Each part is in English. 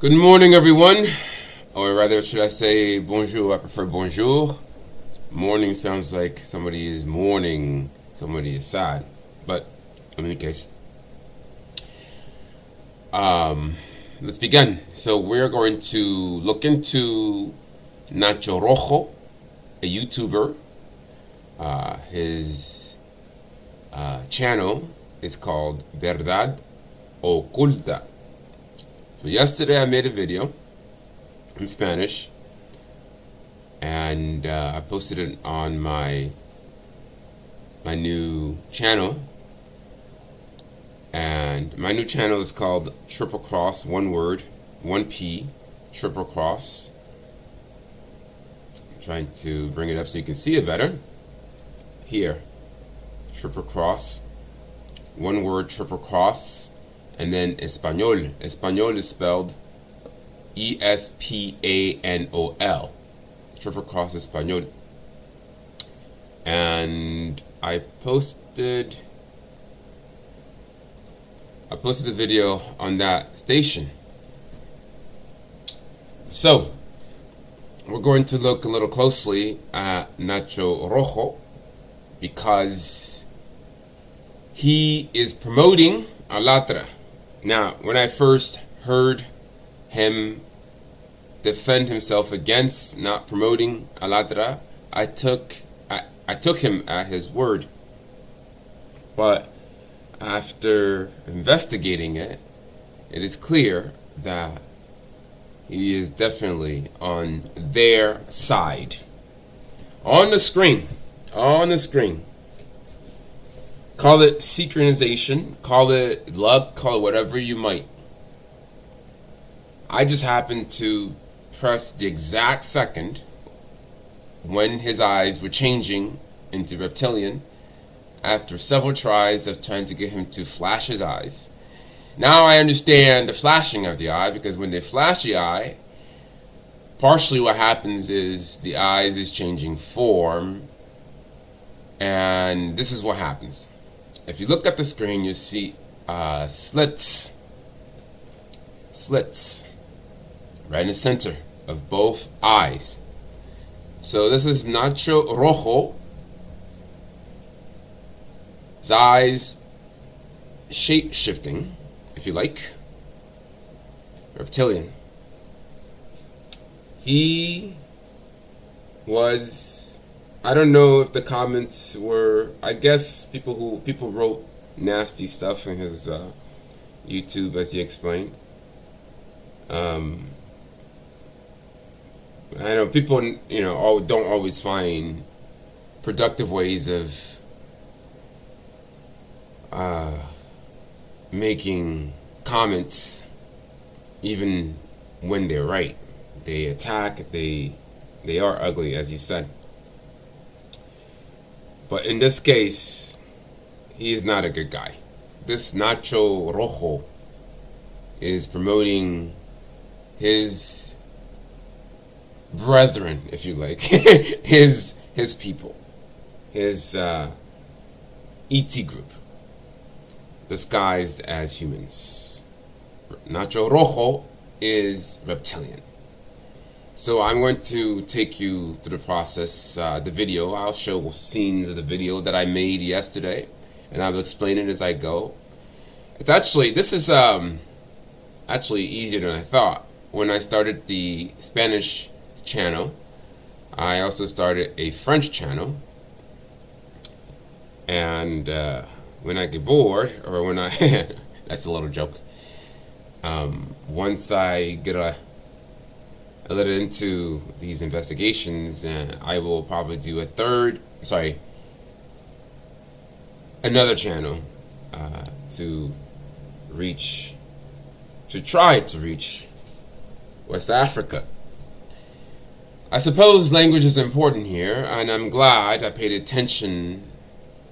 Good morning, everyone. Or rather, should I say bonjour? I prefer bonjour. Morning sounds like somebody is mourning, somebody is sad. But in any case, let's begin. So we're going to look into Nacho Rojo, a YouTuber. His channel is called Verdad, Oculta. So yesterday I made a video in Spanish, and I posted it on my new channel. And my new channel is called Triple Cross, one word, 1P, Triple Cross. I'm trying to bring it up so you can see it better. Here, Triple Cross, one word, Triple Cross, and then Español. Español is spelled Espanol. Triple Cross Español. And I posted the video on that station. So we're going to look a little closely at Nacho Rojo because he is promoting Allatra. Now, when I first heard him defend himself against not promoting Allatra, I took him at his word. But after investigating it, it is clear that he is definitely on their side. On the screen. Call it synchronization, call it luck, call it whatever you might. I just happened to press the exact second when his eyes were changing into reptilian after several tries of trying to get him to flash his eyes. Now I understand the flashing of the eye, because when they flash the eye, partially what happens is the eyes is changing form, and this is what happens. If you look at the screen, you see slits right in the center of both eyes. So this is Nacho Rojo. His eyes shape-shifting, if you like. Reptilian. He was, I don't know if the comments were, I guess people wrote nasty stuff in his YouTube, as he explained. I know people, don't always find productive ways of making comments, even when they're right. They attack. They are ugly, as he said. But in this case, he is not a good guy. This Nacho Rojo is promoting his brethren, if you like, his people, his ET group, disguised as humans. Nacho Rojo is reptilian. So I'm going to take you through the process, the video. I'll show scenes of the video that I made yesterday, and I'll explain it as I go. This is actually easier than I thought. When I started the Spanish channel, I also started a French channel, and when I get bored, or when I that's a little joke, once I get a little into these investigations, and I will probably do another channel to try to reach West Africa. I suppose language is important here, and I'm glad I paid attention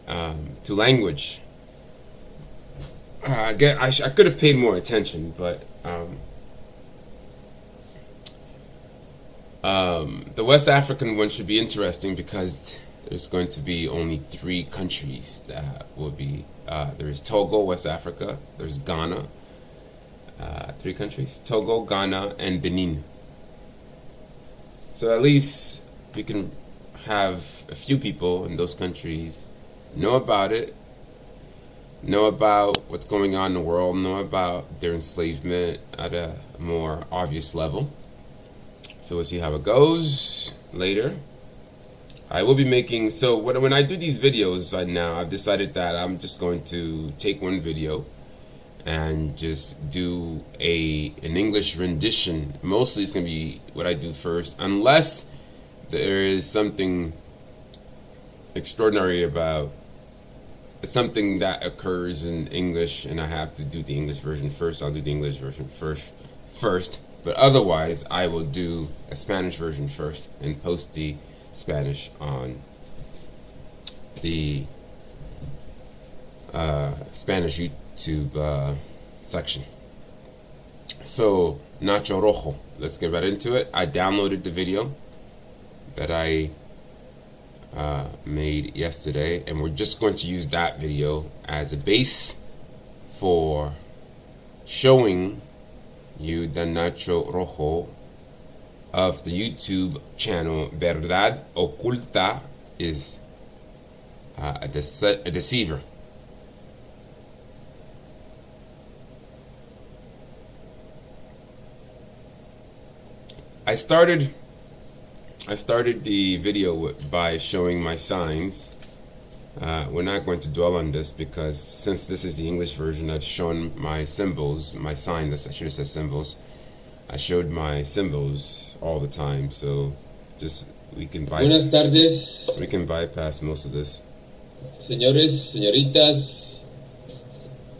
to language. I could have paid more attention, but the West African one should be interesting because there's going to be only 3 countries that will be. There's Togo, West Africa. There's Ghana, three countries: Togo, Ghana, and Benin. So at least we can have a few people in those countries know about it, know about what's going on in the world, know about their enslavement at a more obvious level. So we'll see how it goes later. I will be making, so when I do these videos now, I've decided that I'm just going to take one video and just do an English rendition. Mostly it's going to be what I do first, unless there is something extraordinary about something that occurs in English and I have to do the English version first. I'll do the English version first. But otherwise, I will do a Spanish version first and post the Spanish on the Spanish YouTube section. So, Nacho Rojo. Let's get right into it. I downloaded the video that I made yesterday, and we're just going to use that video as a base for showing you the Nacho Rojo of the YouTube channel Verdad. Oculta is a deceiver. I started the video by showing my signs. We're not going to dwell on this because since this is the English version, I've shown my symbols, my signs. I should have said symbols. I showed my symbols all the time, so just Buenas tardes, we can bypass most of this. señores, señoritas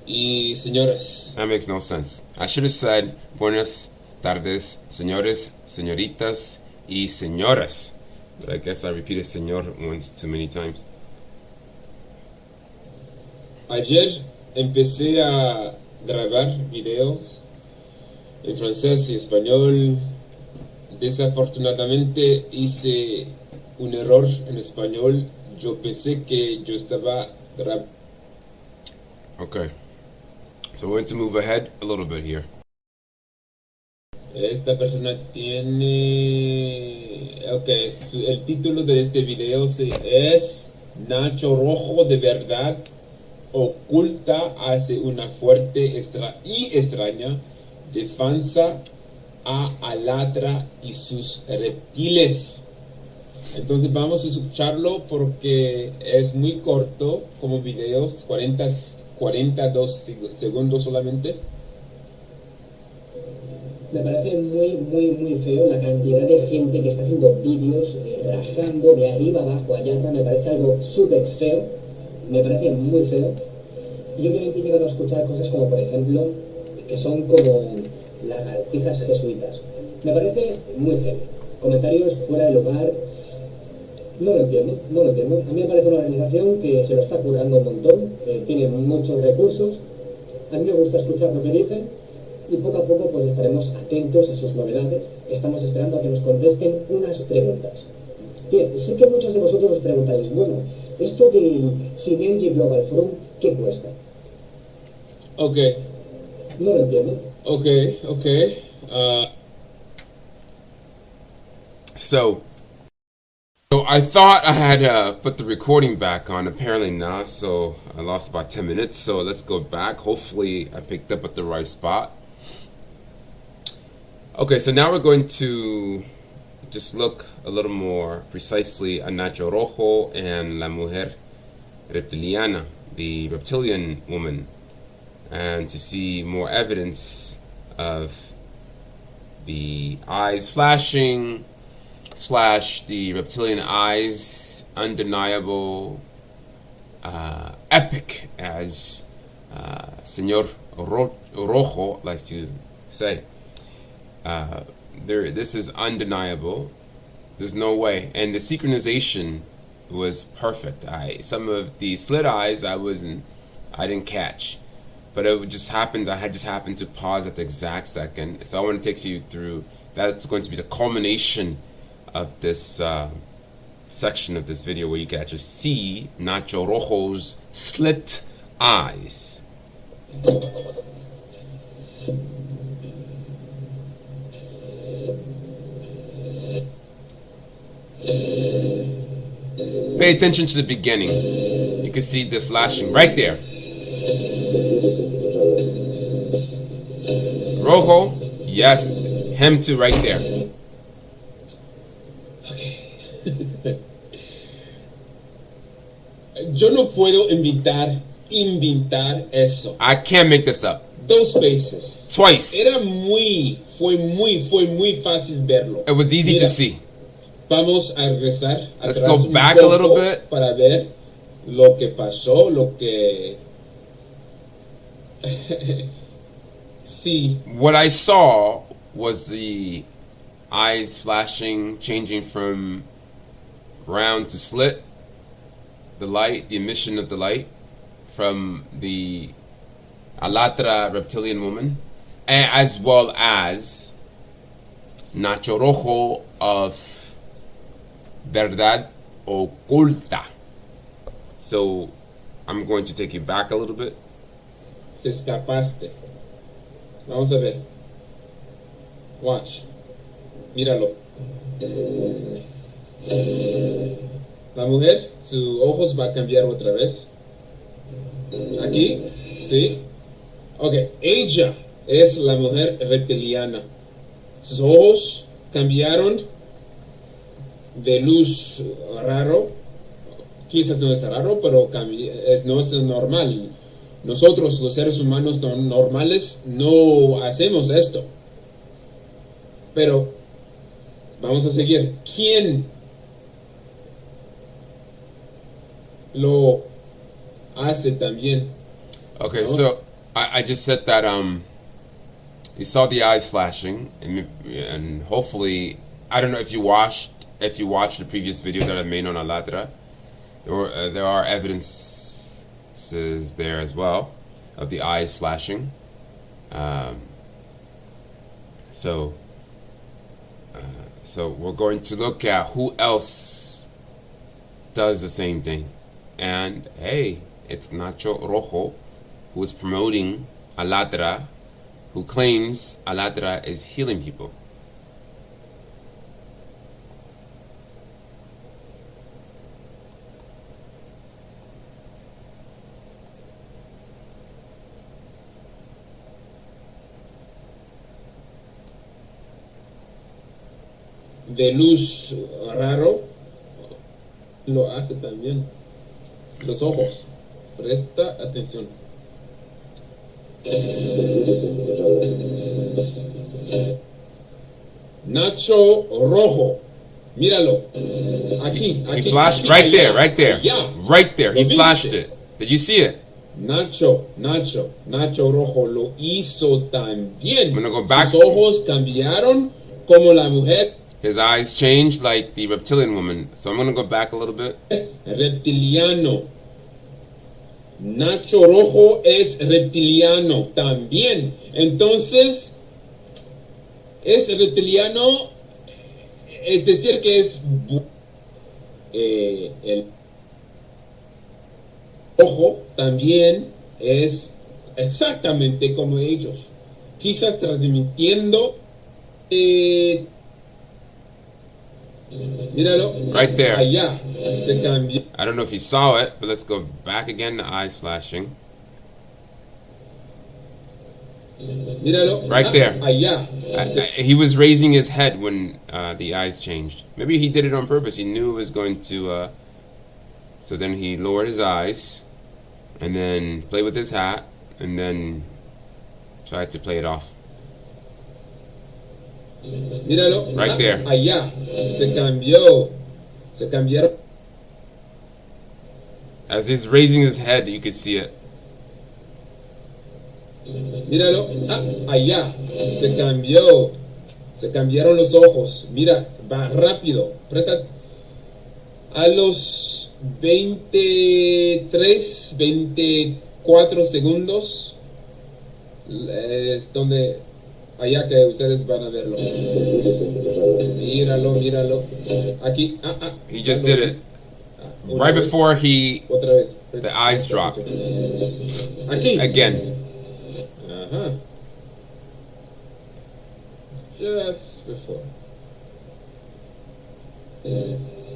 y señoras. That makes no sense. I should have said buenas tardes, señores, señoritas y señoras. But I guess I repeated señor once too many times. Ayer empecé a grabar videos en francés y español. Desafortunadamente hice un error en español. Yo pensé que yo estaba grabando. Okay. So we're going to move ahead a little bit here. Esta persona tiene... Ok, el título de este video es Nacho Rojo de Verdad. Oculta hace una fuerte y extraña defensa a Allatra y sus reptiles. Entonces vamos a escucharlo porque es muy corto como videos, 42 segundos solamente. Me parece muy feo la cantidad de gente que está haciendo vídeos rajando de arriba abajo a Allatra. Me parece algo súper feo, me parece muy feo. Yo creo que he llegado a escuchar cosas como, por ejemplo, que son como lagartijas jesuitas. Me parece muy feo. Comentarios fuera de lugar. No lo entiendo. A mí me parece una organización que se lo está currando un montón, tiene muchos recursos. A mí me gusta escuchar lo que dicen y poco a poco pues estaremos atentos a sus novedades. Estamos esperando a que nos contesten unas preguntas. Bien, sé que muchos de vosotros os preguntaréis, bueno, esto del Synergy Global Forum, ¿qué cuesta? Ok. No lo entiendo. Ok. So I thought I had put the recording back on. Apparently not. So I lost about 10 minutes. So let's go back. Hopefully I picked up at the right spot. Okay, so now we're going to just look a little more precisely at Nacho Rojo and La Mujer Reptiliana, the reptilian woman, and to see more evidence of the eyes flashing / the reptilian eyes, undeniable, epic, as Señor Rojo likes to say. This is undeniable. There's no way, and the synchronization was perfect. Some of the slit eyes I didn't catch, but it just happened. I had just happened to pause at the exact second. So I want to take you through. That's going to be the culmination of this section of this video where you can actually see Nacho Rojo's slit eyes. Pay attention to the beginning. You can see the flashing right there. Rojo, yes, him too, right there. Yo no puedo inventar eso. I can't make this up. 2 veces. Twice. Fue muy fácil verlo. It was easy Mira, to see. Vamos a regresar Let's atrás go back a little bit. Para ver lo que pasó, lo que... Sí. What I saw was the eyes flashing, changing from round to slit. The light, the emission of the light from the Allatra reptilian woman, as well as Nacho Rojo of Verdad, Oculta. So I'm going to take you back a little bit. Te escapaste. Vamos a ver. Watch. Míralo. La mujer, sus ojos va a cambiar otra vez. Aquí, ¿sí? Ok, ella es la mujer reptiliana. Sus ojos cambiaron de luz raro. Quizás no es raro, pero no es normal. Nosotros, los seres humanos normales, no hacemos esto. Pero vamos a seguir. ¿Quién lo hace también? Okay, ¿no? so I just said that you saw the eyes flashing, and hopefully, I don't know if you watched the previous video that I made on Allatra. There are evidences there as well of the eyes flashing. So we're going to look at who else does the same thing. And hey, it's Nacho Rojo, who is promoting Allatra, who claims Allatra is healing people. De luz raro lo hace también. Los ojos. Presta atención. Nacho Rojo. Míralo. Aquí. He flashed right there, right there. Yeah. Right there. He ¿Lo flashed viste? it. Did you see it? Nacho Rojo lo hizo también. I'm gonna go back. Sus ojos cambiaron como la mujer His eyes changed like the reptilian woman. So I'm going to go back a little bit. reptiliano. Nacho Rojo es reptiliano también. Entonces, es reptiliano, es decir que es el ojo también es exactamente como ellos. Quizás transmitiendo míralo. Right there. Allá se cambió. I don't know if you saw it, but let's go back again. The eyes flashing. Míralo. Right there. Allá. He was raising his head when the eyes changed. Maybe he did it on purpose. He knew it was going to. So then he lowered his eyes, and then played with his hat, and then tried to play it off. Míralo. Right there. Allá. Se cambió. Se cambiaron. As he's raising his head, you can see it. Míralo. Allá. Se cambió. Se cambiaron los ojos. Mira, va rápido. Presta. A los 23, 24 segundos. Es donde. Allá que ustedes van a verlo. Míralo. Aquí. He just did it. Right before he. Otra vez. The eyes dropped. Aquí. Again. Ajá. Just before.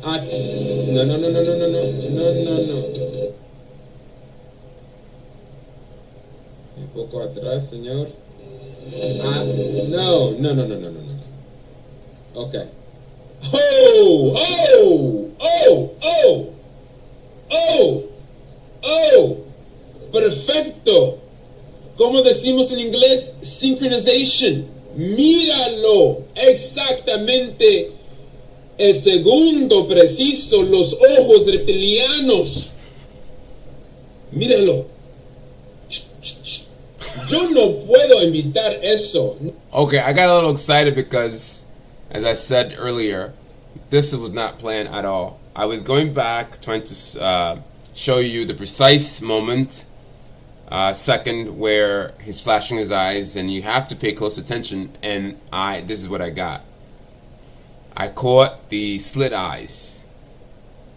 Ah, no, no, no, no, no, no, no, no, no, no. Un poco atrás, señor. Ah, no, no, no, no, no, no, no. Okay. Oh, oh, oh, oh, oh, oh. Perfecto. Como decimos en inglés, synchronization. Míralo. Exactamente. El segundo preciso, los ojos reptilianos. Míralo. Yo no puedo evitar eso. Okay, I got a little excited because, as I said earlier, this was not planned at all. I was going back, trying to show you the precise moment, second, where he's flashing his eyes, and you have to pay close attention. And this is what I got. I caught the slit eyes.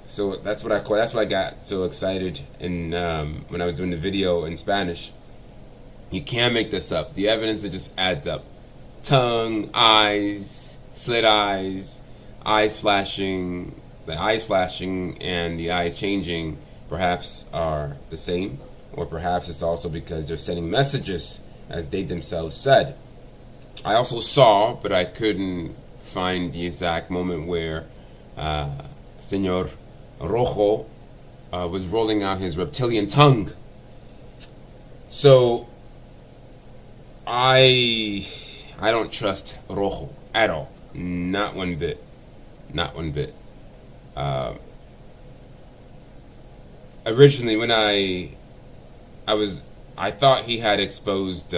So that's what I caught. That's what I got so excited. And when I was doing the video in Spanish, you can't make this up. The evidence, it just adds up. Tongue, eyes, slit eyes, eyes flashing, the eyes flashing and the eyes changing perhaps are the same, or perhaps it's also because they're sending messages, as they themselves said. I also saw, but I couldn't find the exact moment where Senor Rojo was rolling out his reptilian tongue. So I don't trust Rojo at all. Not one bit. Not one bit. Originally, when I thought he had exposed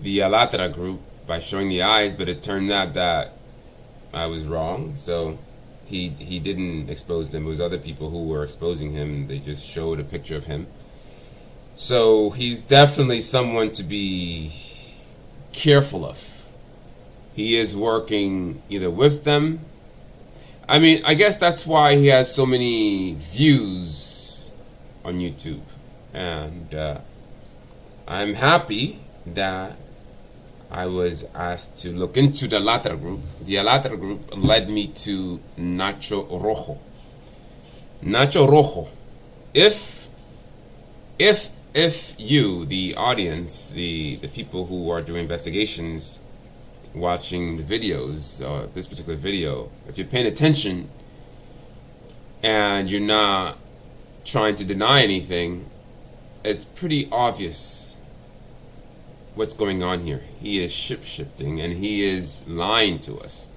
the Allatra group by showing the eyes, but it turned out that I was wrong. So he didn't expose them. It was other people who were exposing him. They just showed a picture of him. So he's definitely someone to be careful of. He is working either with them. I mean, I guess that's why he has so many views on YouTube. And I'm happy that I was asked to look into the Allatra group. The Allatra group led me to Nacho Rojo. Nacho Rojo. If you, the audience, the people who are doing investigations, watching the videos, this particular video, if you're paying attention and you're not trying to deny anything, it's pretty obvious what's going on here. He is ship-shifting and he is lying to us.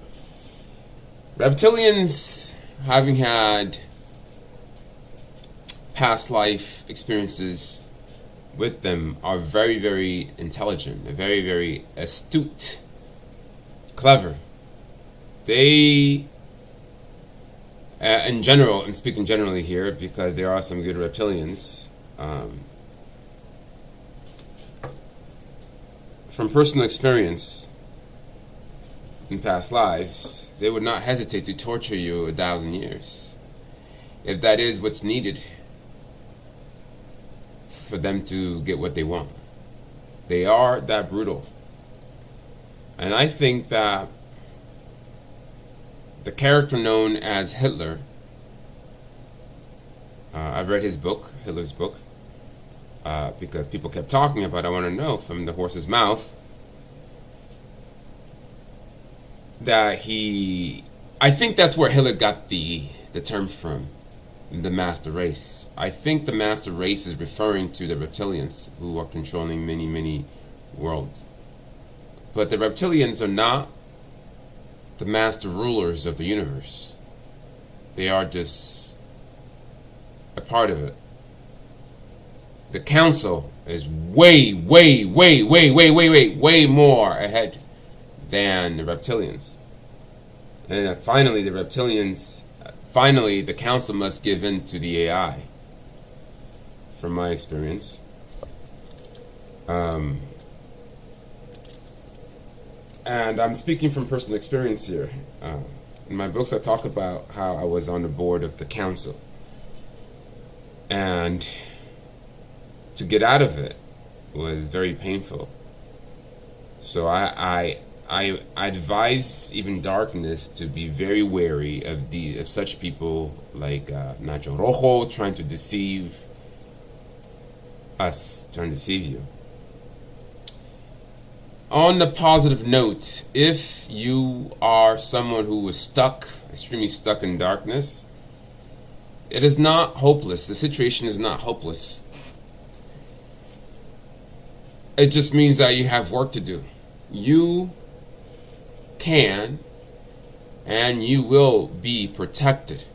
Reptilians, having had past life experiences with them, are very, very intelligent, very, very astute, clever. They, in general, I'm speaking generally here because there are some good reptilians. From personal experience in past lives, they would not hesitate to torture you 1,000 years if that is what's needed for them to get what they want. They are that brutal. And I think that the character known as Hitler, I've read his book, Hitler's book, because people kept talking about, I want to know from the horse's mouth, that I think that's where Hitler got the term from, the master race. I think the master race is referring to the reptilians who are controlling many, many worlds. But the reptilians are not the master rulers of the universe. They are just a part of it. The council is way more ahead than the reptilians. And finally, the council must give in to the AI, from my experience. And I'm speaking from personal experience here. In my books, I talk about how I was on the board of the council. And to get out of it was very painful. So I I advise even darkness to be very wary of such people like Nacho Rojo trying to deceive us, trying to deceive you. On the positive note, if you are someone who was stuck, extremely stuck in darkness, it is not hopeless. The situation is not hopeless. It just means that you have work to do. You can and you will be protected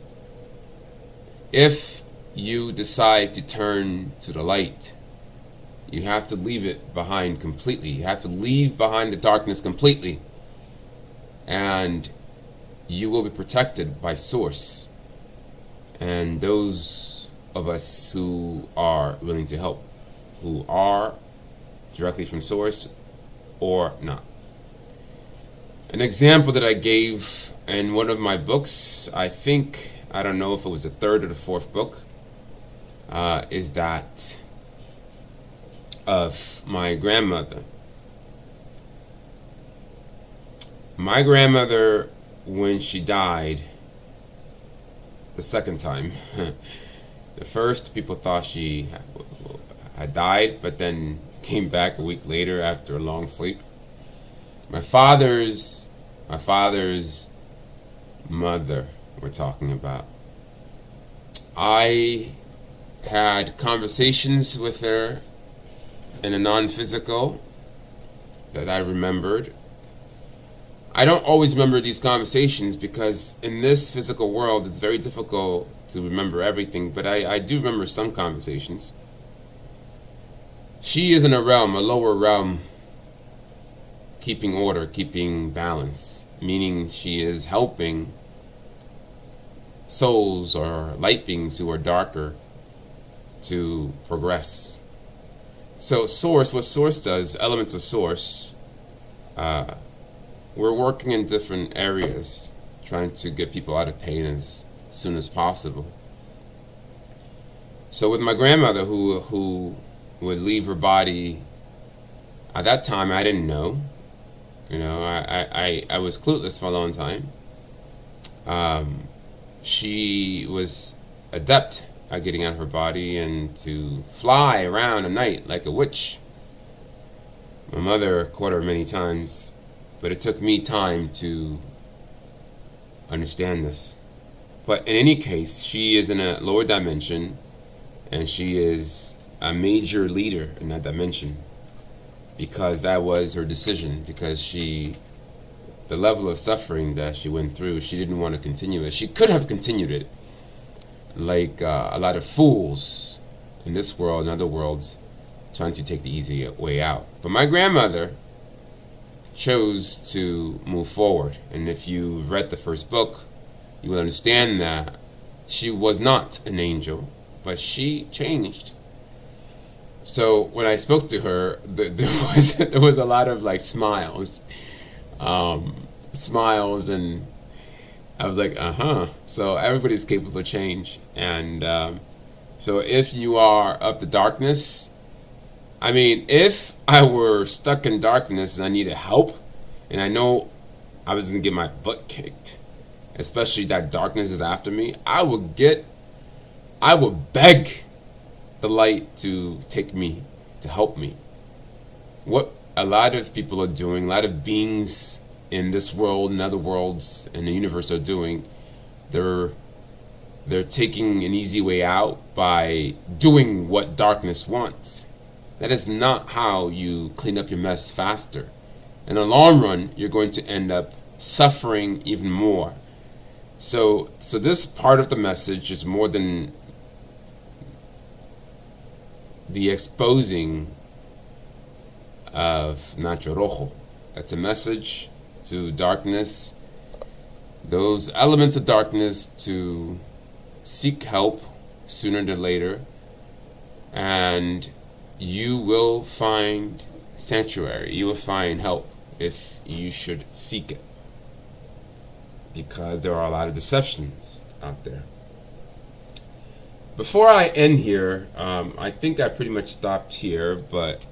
if you decide to turn to the light. You have to leave it behind completely. You have to leave behind the darkness completely, and you will be protected by Source and those of us who are willing to help, who are directly from Source or not. An example that I gave in one of my books, I don't know if it was the third or the fourth book, is that of my grandmother. My grandmother, when she died the second time, the first people thought she had died, but then came back a week later after a long sleep. My father's mother, we're talking about. I had conversations with her in a non-physical that I remembered. I don't always remember these conversations because in this physical world it's very difficult to remember everything, but I do remember some conversations. She is in a lower realm, keeping order, keeping balance, meaning she is helping souls or light beings who are darker to progress. So Source, what Source does, elements of Source, we're working in different areas, trying to get people out of pain as soon as possible. So with my grandmother who would leave her body, at that time I didn't know. I was clueless for a long time. She was adept at getting out of her body and to fly around at night like a witch. My mother caught her many times, but it took me time to understand this. But in any case, she is in a lower dimension, and she is a major leader in that dimension, because that was her decision, because the level of suffering that she went through, she didn't want to continue it. She could have continued it, like a lot of fools in this world and other worlds, trying to take the easy way out. But my grandmother chose to move forward, and if you've read the first book, you will understand that she was not an angel, but she changed. So when I spoke to her, there was a lot of like smiles, and I was like, So everybody's capable of change, and so if you are of the darkness, I mean, if I were stuck in darkness and I needed help, and I know I was gonna get my butt kicked, especially that darkness is after me, I would beg the light to take me, to help me. What a lot of people are doing, a lot of beings in this world and other worlds in the universe are doing, they're taking an easy way out by doing what darkness wants. That is not how you clean up your mess faster. In the long run, you're going to end up suffering even more. So this part of the message is more than the exposing of Nacho Rojo. It's a message to darkness, those elements of darkness, to seek help sooner than later, and you will find sanctuary, you will find help if you should seek it, because there are a lot of deceptions out there. Before I end here, I think I pretty much stopped here, but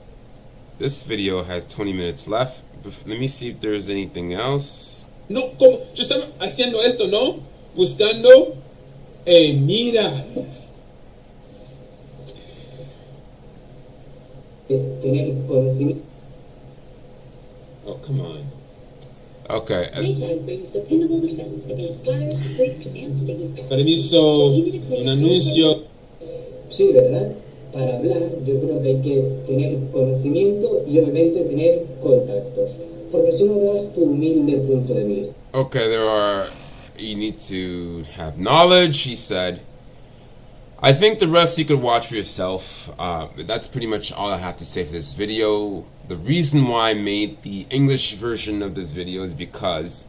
This video has 20 minutes left. Let me see if there's anything else. No, ¿cómo? Yo estaba haciendo esto, ¿no? Buscando, mira. Tener conocimiento. Oh, come on. Okay. Permiso, un anuncio. Sí, ¿verdad? Para hablar, yo creo que hay que tener conocimiento y obviamente tener contactos. Porque si no das tu humilde punto de vista. Okay, you need to have knowledge, he said. I think the rest you could watch for yourself. That's pretty much all I have to say for this video. The reason why I made the English version of this video is because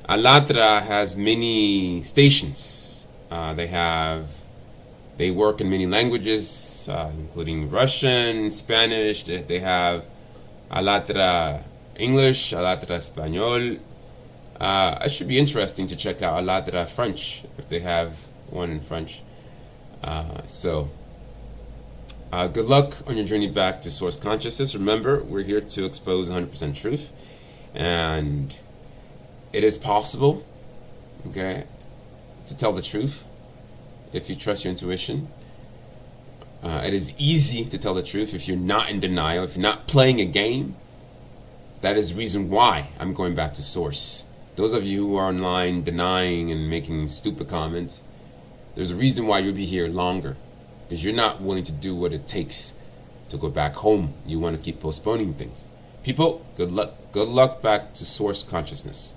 Allatra has many stations. They work in many languages, including Russian, Spanish. They have Allatra English, Allatra Español. It should be interesting to check out Allatra French, if they have one in French. Good luck on your journey back to source consciousness. Remember, we're here to expose 100% truth, and it is possible, okay, to tell the truth if you trust your intuition. It is easy to tell the truth if you're not in denial, if you're not playing a game. That is the reason why I'm going back to source. Those of you who are online denying and making stupid comments, there's a reason why you'll be here longer, because you're not willing to do what it takes to go back home. You want to keep postponing things. People, good luck back to source consciousness.